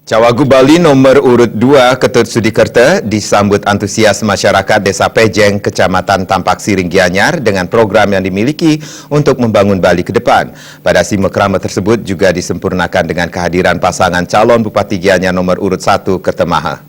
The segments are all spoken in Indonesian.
Cawagup Bali nomor urut 2 Ketut Sudikerta disambut antusias masyarakat Desa Pejeng, Kecamatan Tampak Siring Gianyar dengan program yang dimiliki untuk membangun Bali ke depan. Pada simekrama tersebut juga disempurnakan dengan kehadiran pasangan calon Bupati Gianyar nomor urut 1 Kertemaha.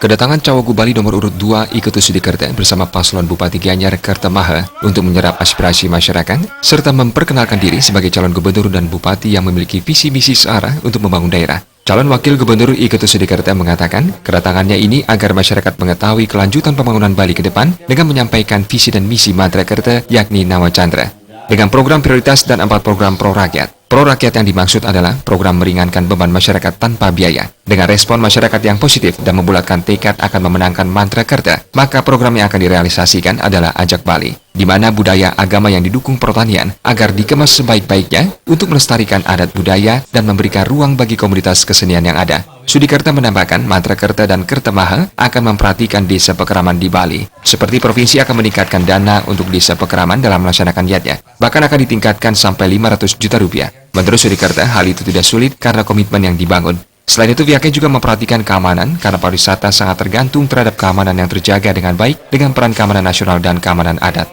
Kedatangan Cawagup Bali nomor urut 2 Ketut Sudikerta bersama paslon Bupati Gianyar Kertemaha untuk menyerap aspirasi masyarakat serta memperkenalkan diri sebagai calon gubernur dan bupati yang memiliki visi misi searah untuk membangun daerah. Calon Wakil Gubernur Ketut Sudikerta mengatakan kedatangannya ini agar masyarakat mengetahui kelanjutan pembangunan Bali ke depan dengan menyampaikan visi dan misi Mantra Kerta yakni Nawa Chandra. Dengan program prioritas dan 4 program pro rakyat. Pro rakyat yang dimaksud adalah program meringankan beban masyarakat tanpa biaya. Dengan respon masyarakat yang positif dan membulatkan tekad akan memenangkan Mantra Kerta, maka program yang akan direalisasikan adalah Ajak Bali, di mana budaya agama yang didukung pertanian agar dikemas sebaik-baiknya untuk melestarikan adat budaya dan memberikan ruang bagi komunitas kesenian yang ada. Sudikerta menambahkan Mantra Kerta dan Kertemaha akan memperhatikan desa pekeraman di Bali. Seperti provinsi akan meningkatkan dana untuk desa pekeraman dalam melaksanakan giatnya. Bahkan akan ditingkatkan sampai 500 juta rupiah. Menurut Sudikerta, hal itu tidak sulit karena komitmen yang dibangun. Selain itu, pihaknya juga memperhatikan keamanan karena pariwisata sangat tergantung terhadap keamanan yang terjaga dengan baik dengan peran keamanan nasional dan keamanan adat.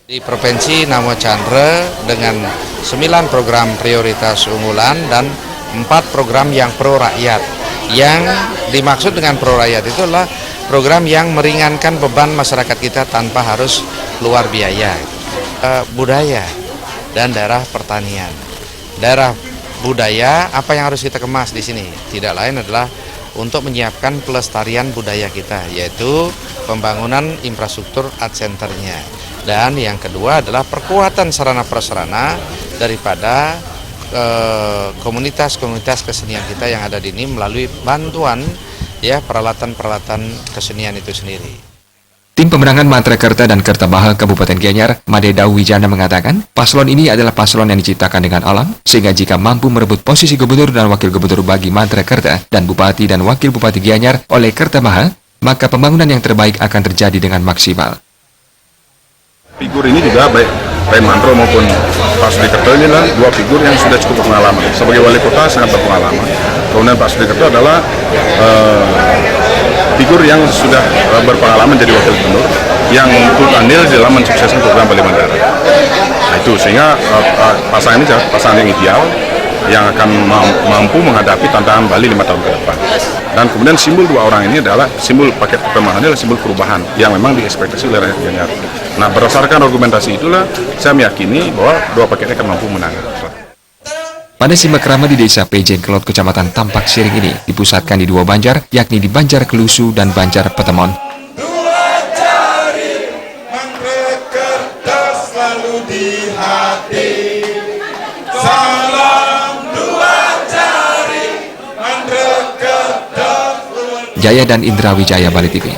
Di Provinsi Nawa Chandra dengan 9 program prioritas unggulan dan 4 program yang pro rakyat. Yang dimaksud dengan pro rakyat itu adalah program yang meringankan beban masyarakat kita tanpa harus keluar biaya. Budaya dan daerah pertanian. Daerah budaya apa yang harus kita kemas di sini? Tidak lain adalah untuk menyiapkan pelestarian budaya kita, yaitu pembangunan infrastruktur art centernya. Dan yang kedua adalah perkuatan sarana-prasarana daripada komunitas-komunitas kesenian kita yang ada di sini melalui bantuan ya peralatan-peralatan kesenian itu sendiri. Tim pemenangan Mantra Kerta dan Kertemaha Kabupaten Gianyar, Made Dau Wijana mengatakan, paslon ini adalah paslon yang diciptakan dengan alam, sehingga jika mampu merebut posisi gubernur dan wakil gubernur bagi Mantra Kerta dan bupati dan wakil bupati Gianyar oleh Kertemaha, maka pembangunan yang terbaik akan terjadi dengan maksimal. Figur ini juga baik Mantra maupun Pak Sudikerta ini adalah 2 figur yang sudah cukup berpengalaman. Sebagai wali kota sangat berpengalaman. Kemudian Pak Sudikerta adalah figur yang sudah berpengalaman jadi wakil gubernur yang ikut andil dalam mensukseskan program Bali Mandara. Nah itu sehingga pasangan ini pasangan yang ideal yang akan mampu menghadapi tantangan Bali 5 tahun ke depan. Dan kemudian simbol 2 orang ini adalah simbol paket Kertemaha adalah simbol perubahan yang memang diekspektasi oleh rakyat Gianyar. Nah berdasarkan argumentasi itulah saya meyakini bahwa 2 paketnya akan mampu menang. Pada simekrama di Desa Pejeng Kelot, Kecamatan Tampak Siring ini dipusatkan di 2 banjar, yakni di Banjar Kelusu dan Banjar Petemon. Dua jari Mantra Kerta selalu di hati. Salam 2 jari Mantra Kerta. Jaya dan Indra Wijaya, Bali TV.